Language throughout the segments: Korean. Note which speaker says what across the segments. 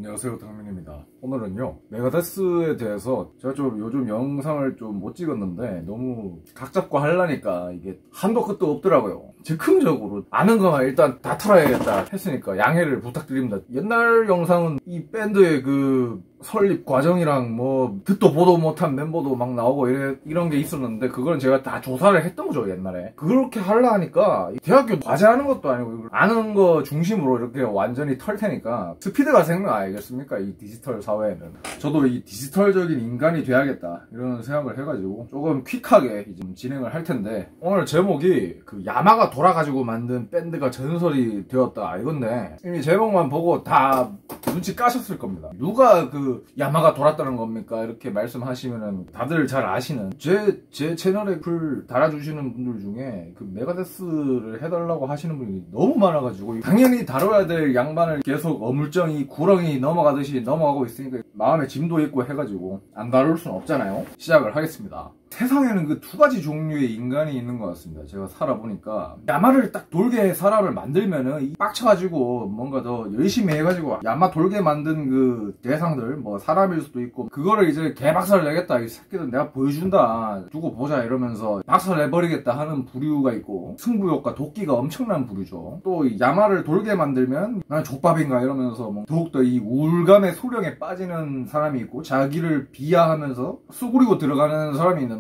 Speaker 1: 안녕하세요, 당민입니다. 오늘은요 메가데스에 대해서 제가 좀 요즘 영상을 좀 못 찍었는데 너무 각 잡고 하려니까 이게 한도 끝도 없더라고요. 즉흥적으로 아는 것만 일단 다 털어야겠다 했으니까 양해를 부탁드립니다. 옛날 영상은 이 밴드의 그 설립 과정이랑 뭐 듣도 보도 못한 멤버도 막 나오고 이런 게 있었는데 그건 제가 다 조사를 했던 거죠, 옛날에. 그렇게 하려 하니까 대학교 과제하는 것도 아니고 아는 거 중심으로 이렇게 완전히 털 테니까 스피드가 생각 아니겠습니까, 이 디지털 사회에는. 저도 이 디지털적인 인간이 돼야겠다 이런 생각을 해가지고 조금 퀵하게 이제 진행을 할 텐데, 오늘 제목이 그 야마가 돌아가지고 만든 밴드가 전설이 되었다 이건데, 이미 제목만 보고 다 눈치 까셨을 겁니다. 누가 그 야마가 돌았다는 겁니까? 이렇게 말씀하시면은 다들 잘 아시는, 제 채널에 글 달아주시는 분들 중에 그 메가데스를 해달라고 하시는 분이 너무 많아가지고 당연히 다뤄야 될 양반을 계속 어물쩡히 구렁이 넘어가듯이 넘어가고 있으니까 마음에 짐도 있고 해가지고 안 다룰 수는 없잖아요. 시작을 하겠습니다. 세상에는 그 두 가지 종류의 인간이 있는 것 같습니다. 제가 살아보니까 야마를 딱 돌게 사람을 만들면은 빡쳐가지고 뭔가 더 열심히 해가지고 야마 돌게 만든 그 대상들, 뭐 사람일 수도 있고, 그거를 이제 개박살 내겠다, 이 새끼들 내가 보여준다, 두고 보자 이러면서 박살 내버리겠다 하는 부류가 있고, 승부욕과 도끼가 엄청난 부류죠. 또 야마를 돌게 만들면 난 족밥인가 이러면서 뭐 더욱더 이 우울감의 소령에 빠지는 사람이 있고, 자기를 비하하면서 쏘구리고 들어가는 사람이 있는데,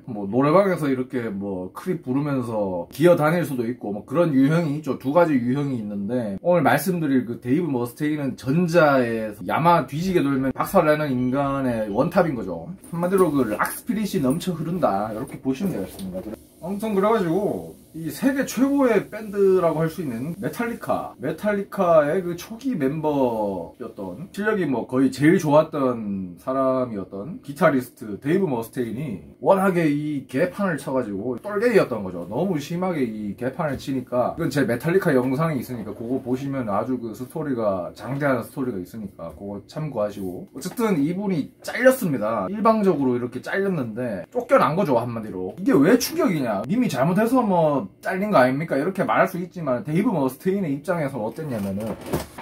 Speaker 1: 뭐 노래방에서 이렇게 뭐 크립 부르면서 기어 다닐 수도 있고, 뭐 그런 유형이 있죠. 두 가지 유형이 있는데, 오늘 말씀드릴 그 데이브 머스테인은 전자에서 야마 뒤지게 돌면 박살내는 인간의 원탑인 거죠. 한마디로 그 락스피릿이 넘쳐 흐른다, 이렇게 보시면 되겠습니다. 아무튼 그래가지고 이 세계 최고의 밴드라고 할 수 있는 메탈리카의 그 초기 멤버였던, 실력이 뭐 거의 제일 좋았던 사람이었던 기타리스트 데이브 머스테인이 워낙에 이 개판을 쳐가지고 똘개이였던 거죠. 너무 심하게 이 개판을 치니까, 이건 제 메탈리카 영상이 있으니까 그거 보시면 아주 그 스토리가, 장대한 스토리가 있으니까 그거 참고하시고. 어쨌든 이분이 잘렸습니다. 일방적으로 이렇게 잘렸는데 쫓겨난 거죠, 한마디로. 이게 왜 충격이냐, 님이 잘못해서 뭐 잘린 거 아닙니까? 이렇게 말할 수 있지만 데이브 머스테인의 입장에서 어땠냐면은,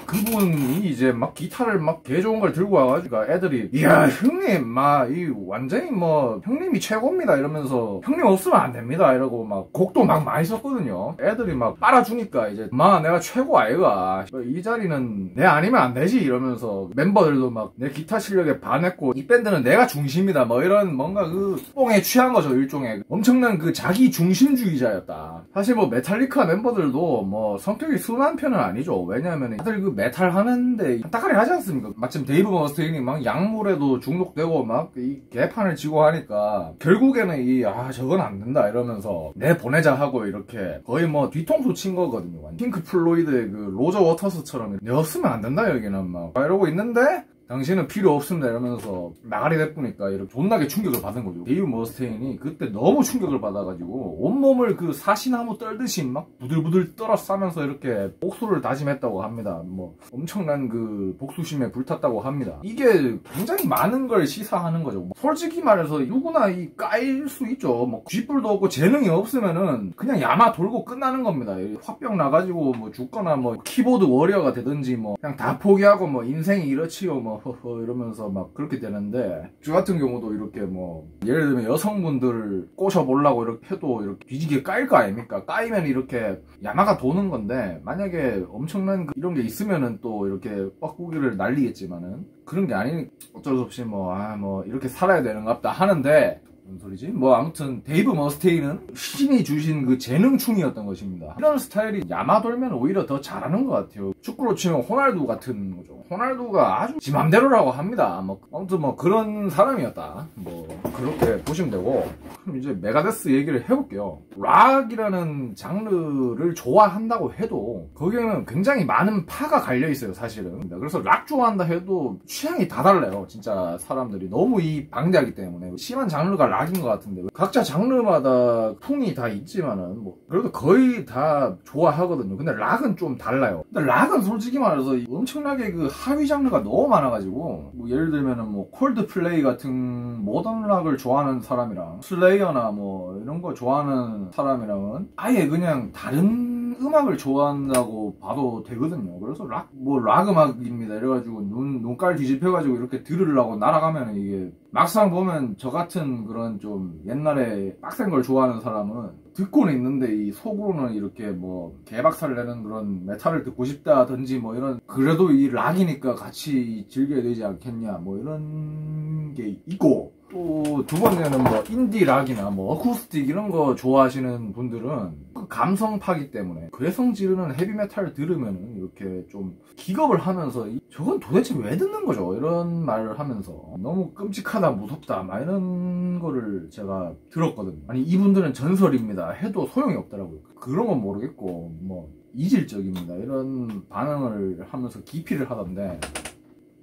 Speaker 1: 그분이 이제 막 기타를 막 개 좋은 걸 들고 와가지고 애들이 이야 형님 막 이 완전히 뭐 형님이 최고입니다 이러면서 형님 없으면 안 됩니다 이러고 막 곡도 막 많이 썼거든요. 애들이 막 빨아주니까 이제 마 내가 최고 아이가, 이 자리는 내 아니면 안 되지 이러면서 멤버들도 막 내 기타 실력에 반했고 이 밴드는 내가 중심이다 뭐 이런 뭔가 그 뽕에 취한 거죠. 일종의 엄청난 그 자기 중심주의자였다. 사실 뭐 메탈리카 멤버들도 뭐 성격이 순한 편은 아니죠. 왜냐하면 다들 그 메탈 하는데 한따까리 하지 않습니까? 마침 데이브 머스테인이 막 약물에도 중독되고 막 이 개판을 지고 하니까 결국에는 저건 안 된다 이러면서 내 보내자 하고 이렇게 거의 뭐 뒤통수 친 거거든요. 핑크 플로이드의 그 로저 워터스처럼 내 없으면 안 된다 여기는 막 이러고 있는데, 당신은 필요 없습니다 이러면서 나가리 내쁘니까 이렇게 존나게 충격을 받은 거죠. 데이브 머스테인이 그때 너무 충격을 받아가지고 온몸을 그 사시나무 떨듯이 막 부들부들 떨어 싸면서 이렇게 복수를 다짐했다고 합니다. 뭐 엄청난 그 복수심에 불탔다고 합니다. 이게 굉장히 많은 걸 시사하는 거죠. 뭐 솔직히 말해서 누구나 이 까일 수 있죠. 뭐 쥐뿔도 없고 재능이 없으면은 그냥 야마 돌고 끝나는 겁니다. 화병 나가지고 뭐 죽거나 뭐 키보드 워리어가 되든지 뭐 그냥 다 포기하고 뭐 인생이 이렇지요 뭐 허허 이러면서 막 그렇게 되는데, 저 같은 경우도 이렇게 뭐 예를 들면 여성분들 꼬셔보려고 이렇게 해도 이렇게 뒤지게 까일 거 아닙니까? 까이면 이렇게 야마가 도는 건데, 만약에 엄청난 이런 게 있으면은 또 이렇게 뻐꾸기를 날리겠지만은 그런 게 아니니 어쩔 수 없이 뭐 이렇게 살아야 되는갑다 하는데, 무슨 소리지? 뭐 아무튼 데이브 머스테인은 신이 주신 그 재능충이었던 것입니다. 이런 스타일이 야마 돌면 오히려 더 잘하는 것 같아요. 축구로 치면 호날두 같은 거죠. 호날두가 아주 지 맘대로라고 합니다. 뭐 아무튼 뭐 그런 사람이었다, 뭐 그렇게 보시면 되고. 그럼 이제 메가데스 얘기를 해볼게요. 락이라는 장르를 좋아한다고 해도 거기에는 굉장히 많은 파가 갈려 있어요, 사실은. 그래서 락 좋아한다 해도 취향이 다 달라요, 진짜. 사람들이 너무 이 방대하기 때문에 심한 장르가 락인 것 같은데, 각자 장르마다 풍이 다 있지만은 뭐 그래도 거의 다 좋아하거든요. 근데 락은 좀 달라요. 근데 락은 솔직히 말해서 엄청나게 그 하위 장르가 너무 많아가지고, 뭐 예를 들면은 뭐 콜드플레이 같은 모던 락을 좋아하는 사람이랑 슬레이어나 뭐 이런 거 좋아하는 사람이랑은 아예 그냥 다른 음악을 좋아한다고 봐도 되거든요. 그래서 락 음악입니다 이래가지고 눈깔 뒤집혀가지고 이렇게 들으려고 날아가면 이게 막상 보면 저 같은 그런 좀 옛날에 빡센 걸 좋아하는 사람은 듣고는 있는데 이 속으로는 이렇게 뭐 개박살 내는 그런 메탈을 듣고 싶다든지 뭐 이런, 그래도 이 락이니까 같이 즐겨야 되지 않겠냐 뭐 이런 게 있고, 또 두 번째는 뭐 인디 락이나 뭐 어쿠스틱 이런 거 좋아하시는 분들은 그 감성파기 때문에 괴성 지르는 헤비메탈 들으면은 이렇게 좀 기겁을 하면서 저건 도대체 왜 듣는 거죠? 이런 말을 하면서 너무 끔찍하다, 무섭다 막 이런 거를 제가 들었거든요. 아니 이분들은 전설입니다 해도 소용이 없더라고요. 그런 건 모르겠고 뭐 이질적입니다 이런 반응을 하면서 기피를 하던데,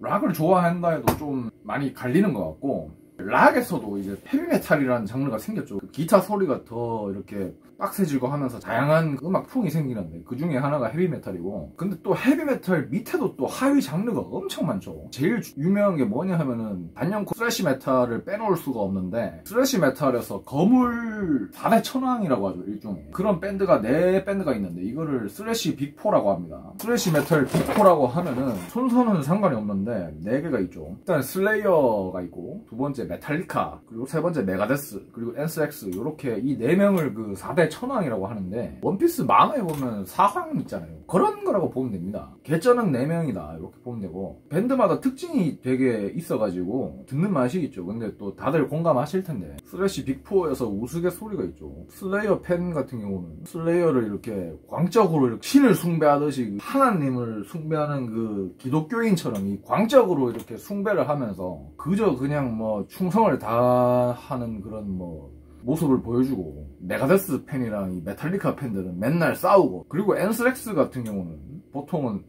Speaker 1: 락을 좋아한다 해도 좀 많이 갈리는 것 같고, 락에서도 이제 헤비메탈이라는 장르가 생겼죠. 기타 소리가 더 이렇게 빡세지고 하면서 다양한 음악풍이 생기는데 그 중에 하나가 헤비메탈이고, 근데 또 헤비메탈 밑에도 또 하위 장르가 엄청 많죠. 제일 유명한 게 뭐냐 하면은 단연코 스래시 메탈을 빼놓을 수가 없는데, 스래시 메탈에서 거물 4대 천왕이라고 하죠. 일종의 그런 밴드가 4밴드가 있는데 이거를 스래시 빅4라고 합니다. 스래시 메탈 빅4라고 하면은 순서는 상관이 없는데 4개가 있죠. 일단 슬레이어가 있고, 두 번째 메탈리카, 그리고 세 번째 메가데스, 그리고 엔스엑스, 이렇게 이 4명을 그 4대 천왕이라고 하는데, 원피스 만화에 보면 사황 있잖아요. 그런 거라고 보면 됩니다. 개쩌는 4명이다 이렇게 보면 되고, 밴드마다 특징이 되게 있어가지고 듣는 맛이 있죠. 근데 또 다들 공감하실 텐데, 스래시 빅4에서 우스갯소리가 있죠. 슬레이어 팬 같은 경우는 슬레이어를 이렇게 광적으로 이렇게 신을 숭배하듯이 하나님을 숭배하는 그 기독교인처럼 이 광적으로 이렇게 숭배를 하면서 그저 그냥 뭐 충성을 다하는 그런 뭐 모습을 보여주고, 메가데스 팬이랑 이 메탈리카 팬들은 맨날 싸우고, 그리고 엔스렉스 같은 경우는 보통은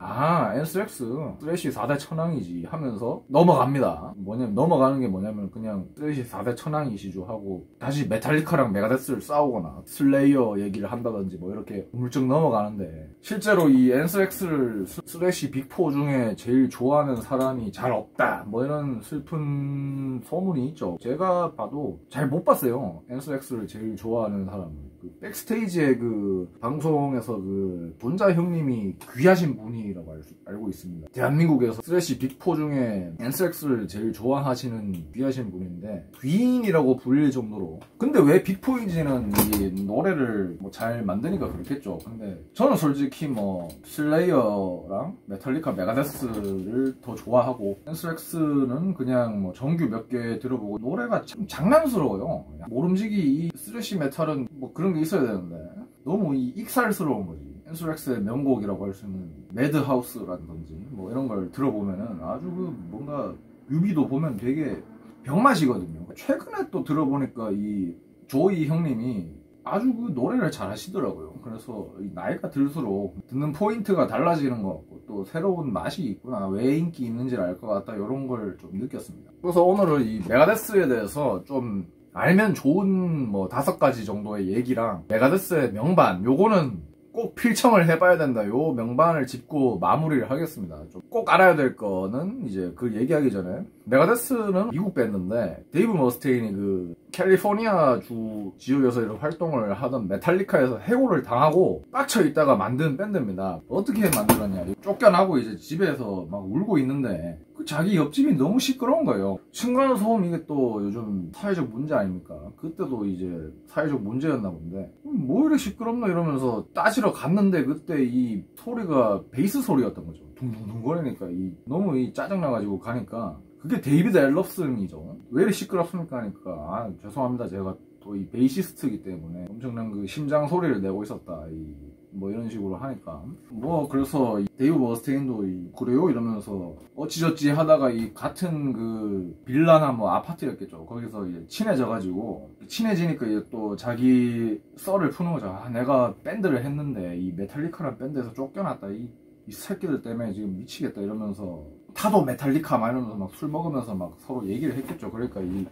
Speaker 1: 엔스렉스 스래시 4대 천왕이지 하면서 넘어갑니다. 넘어가는 게 뭐냐면 그냥 스래시 4대 천왕이시죠 하고 다시 메탈리카랑 메가데스를 싸우거나 슬레이어 얘기를 한다든지 뭐 이렇게 물쩍 넘어가는데, 실제로 이 엔스렉스를 스래시 빅4 중에 제일 좋아하는 사람이 잘 없다 뭐 이런 슬픈 소문이 있죠. 제가 봐도 잘 못 봤어요. 엔스렉스를 제일 좋아하는 사람은. 그 백스테이지의 그 방송에서 그 본자 형님이 귀하신 분이라고 알고 있습니다. 대한민국에서 스래시 빅4 중에 엔스렉스를 제일 좋아하시는 귀하신 분인데, 귀인이라고 불릴 정도로. 근데 왜 빅4인지는 이 노래를 뭐 잘 만드니까 그렇겠죠. 근데 저는 솔직히 뭐 슬레이어랑 메탈리카, 메가데스를 더 좋아하고, 엔스렉스는 그냥 뭐 정규 몇 개 들어보고 노래가 참 장난스러워요. 모름지기 이 스래시 메탈은 뭐 그런 게 있어야 되는데 너무 익살스러운 거지. 엔스렉스의 명곡이라고 할 수 있는 매드하우스라든지 뭐 이런 걸 들어보면은 아주 그 뭔가 뮤비도 보면 되게 병맛이거든요. 최근에 또 들어보니까 이 조이 형님이 아주 그 노래를 잘 하시더라고요. 그래서 나이가 들수록 듣는 포인트가 달라지는 것 같고, 또 새로운 맛이 있구나, 왜 인기 있는지를 알 것 같다, 이런 걸 좀 느꼈습니다. 그래서 오늘은 이 메가데스에 대해서 좀 알면 좋은 뭐 5가지 정도의 얘기랑, 메가데스의 명반, 요거는 꼭 필청을 해봐야 된다, 요 명반을 짚고 마무리를 하겠습니다. 좀 꼭 알아야 될 거는 이제 그 얘기하기 전에, 메가데스는 미국 밴드인데 데이브 머스테인이 그 캘리포니아 주 지역에서 이런 활동을 하던 메탈리카에서 해고를 당하고 빡쳐 있다가 만든 밴드입니다. 어떻게 만들었냐, 쫓겨나고 이제 집에서 막 울고 있는데 그 자기 옆집이 너무 시끄러운 거예요. 층간소음, 이게 또 요즘 사회적 문제 아닙니까? 그때도 이제 사회적 문제였나 본데 뭐 이렇게 시끄럽나 이러면서 따지러 갔는데, 그때 이 소리가 베이스 소리였던 거죠. 둥둥둥 거리니까 너무 짜증나가지고 가니까, 그게 데이비드 앨럽슨이죠. 왜 이렇게 시끄럽습니까 하니까, 죄송합니다, 제가 또 이 베이시스트이기 때문에 엄청난 그 심장 소리를 내고 있었다, 뭐 이런 식으로 하니까, 뭐 그래서 데이브 머스테인도 그래요 이러면서 어찌저찌 하다가 이 같은 그 빌라나 뭐 아파트였겠죠. 거기서 이제 친해져가지고, 친해지니까 이제 또 자기 썰을 푸는 거죠. 내가 밴드를 했는데 이 메탈리카라는 밴드에서 쫓겨났다, 이 새끼들 때문에 지금 미치겠다 이러면서, 타도 메탈리카 막 이러면서 막 술 먹으면서 막 서로 얘기를 했겠죠. 그러니까 이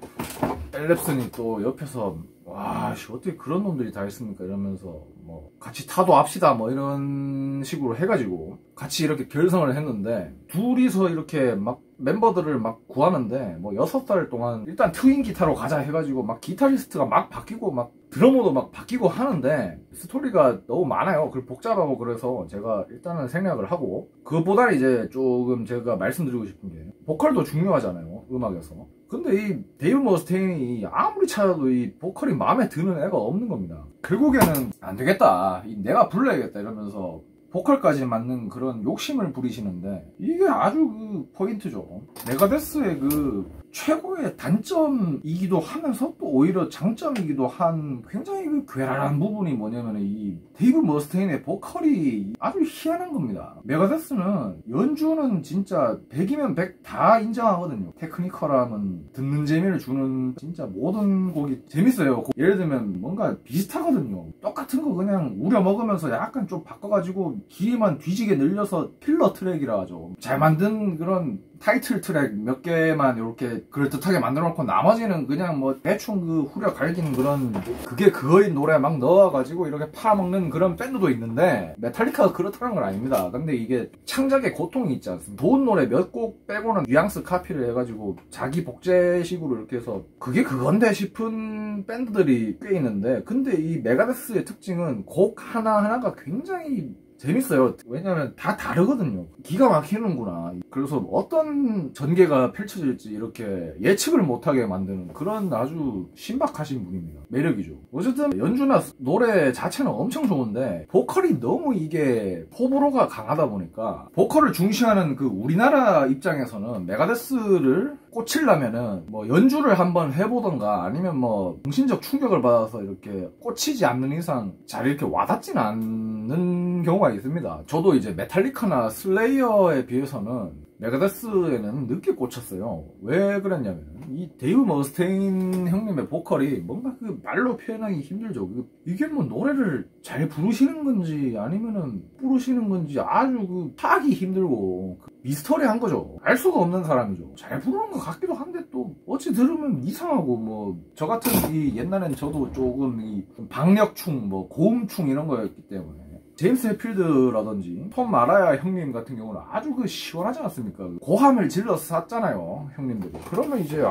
Speaker 1: 앨럽슨이 또 옆에서 와, 어떻게 그런 놈들이 다 있습니까 이러면서 뭐 같이 타도 합시다 뭐 이런 식으로 해가지고 같이 이렇게 결성을 했는데, 둘이서 이렇게 막 멤버들을 막 구하는데 뭐 6달 동안 일단 트윈 기타로 가자 해가지고 막 기타리스트가 막 바뀌고 막 드러머도 막 바뀌고 하는데 스토리가 너무 많아요. 그리고 복잡하고, 그래서 제가 일단은 생략을 하고, 그것보다 이제 조금 제가 말씀드리고 싶은 게, 보컬도 중요하잖아요, 음악에서. 근데 이 데이브 머스테인이 아무리 찾아도 이 보컬이 마음에 드는 애가 없는 겁니다. 결국에는 안 되겠다, 내가 불러야겠다 이러면서 보컬까지 맞는 그런 욕심을 부리시는데, 이게 아주 그 포인트죠. 메가데스의 그 최고의 단점이기도 하면서 또 오히려 장점이기도 한 굉장히 그 괴랄한 부분이 뭐냐면, 이 데이브 머스테인의 보컬이 아주 희한한 겁니다. 메가데스는 연주는 진짜 100이면 100 다 인정하거든요. 테크니컬함은 듣는 재미를 주는, 진짜 모든 곡이 재밌어요. 예를 들면 뭔가 비슷하거든요. 똑같은 거 그냥 우려 먹으면서 약간 좀 바꿔가지고 길이만 뒤지게 늘려서 필러 트랙이라 하죠. 잘 만든 그런 타이틀 트랙 몇 개만 이렇게 그럴듯하게 만들어 놓고 나머지는 그냥 뭐 대충 그 후려 갈기는 그런, 그게 그거인 노래 막 넣어가지고 이렇게 팔아먹는 그런 밴드도 있는데, 메탈리카가 그렇다는 건 아닙니다. 근데 이게 창작의 고통이 있지 않습니까? 좋은 노래 몇 곡 빼고는 뉘앙스 카피를 해가지고 자기 복제식으로 이렇게 해서 그게 그건데 싶은 밴드들이 꽤 있는데, 근데 이 메가데스의 특징은 곡 하나하나가 굉장히 재밌어요. 왜냐면 다 다르거든요. 기가 막히는구나. 그래서 어떤 전개가 펼쳐질지 이렇게 예측을 못하게 만드는 그런 아주 신박하신 분입니다. 매력이죠. 어쨌든 연주나 노래 자체는 엄청 좋은데, 보컬이 너무 이게 호불호가 강하다 보니까, 보컬을 중시하는 그 우리나라 입장에서는 메가데스를 꽂히려면은 뭐 연주를 한번 해보던가, 아니면 뭐 정신적 충격을 받아서 이렇게 꽂히지 않는 이상 잘 이렇게 와닿지는 않는 경우가 있습니다. 저도 이제 메탈리카나 슬레이어에 비해서는 메가데스에는 늦게 꽂혔어요. 왜 그랬냐면, 이 데이브 머스테인 형님의 보컬이 뭔가 그 말로 표현하기 힘들죠. 이게 뭐 노래를 잘 부르시는 건지 아니면은 부르시는 건지 아주 그 파악이 힘들고 미스터리한 거죠. 알 수가 없는 사람이죠. 잘 부르는 것 같기도 한데 또 어찌 들으면 이상하고, 뭐 저 같은 이 옛날엔 저도 조금 이 박력충, 뭐 고음충 이런 거였기 때문에, 제임스 해필드라든지 톰 마라야 형님 같은 경우는 아주 그 시원하지 않습니까? 고함을 질러서 샀잖아요, 형님들이. 그러면 이제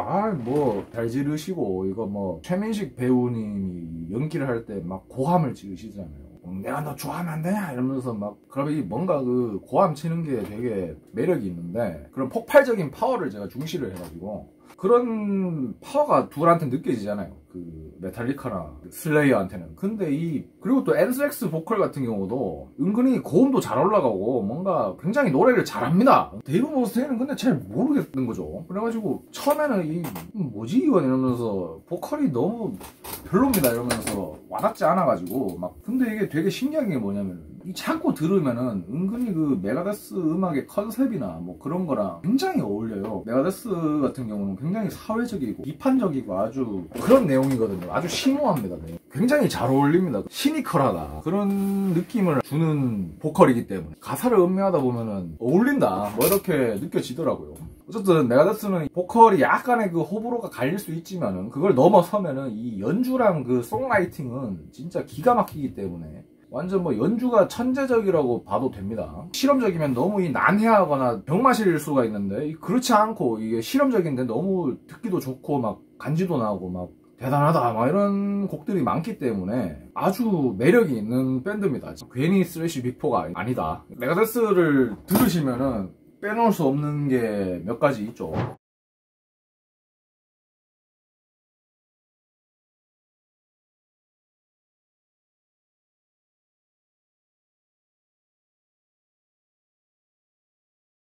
Speaker 1: 뭐 잘 지르시고, 이거 뭐 최민식 배우님이 연기를 할 때 막 고함을 지르시잖아요. 내가 너 좋아하면 안 되냐 이러면서 막, 그러면 뭔가 그 고함 치는 게 되게 매력이 있는데, 그런 폭발적인 파워를 제가 중시를 해가지고, 그런 파워가 둘한테 느껴지잖아요. 그 메탈리카나 슬레이어한테는. 근데 그리고 또 엔스엑스 보컬 같은 경우도 은근히 고음도 잘 올라가고 뭔가 굉장히 노래를 잘합니다. 데이브 머스테인은 근데 잘 모르겠는 거죠. 그래가지고 처음에는 뭐지 이건 이러면서, 보컬이 너무 별로입니다 이러면서 와닿지 않아가지고 막. 근데 이게 되게 신기한 게 뭐냐면, 자꾸 들으면은 은근히 그 메가데스 음악의 컨셉이나 뭐 그런 거랑 굉장히 어울려요. 메가데스 같은 경우는 굉장히 사회적이고 비판적이고 아주 그런 내용이거든요. 아주 심오합니다. 굉장히 잘 어울립니다. 시니컬하다, 그런 느낌을 주는 보컬이기 때문에 가사를 음미하다 보면은 어울린다, 뭐 이렇게 느껴지더라고요. 어쨌든 메가데스는 보컬이 약간의 그 호불호가 갈릴 수 있지만은, 그걸 넘어서면은 이 연주랑 그 송라이팅은 진짜 기가 막히기 때문에 완전 뭐 연주가 천재적이라고 봐도 됩니다. 실험적이면 너무 난해하거나 병맛일 수가 있는데, 그렇지 않고 이게 실험적인데 너무 듣기도 좋고 막 간지도 나고 막 대단하다 막 이런 곡들이 많기 때문에 아주 매력이 있는 밴드입니다. 괜히 스래시 빅4가 아니다. 메가데스를 들으시면은 빼놓을 수 없는 게 몇 가지 있죠.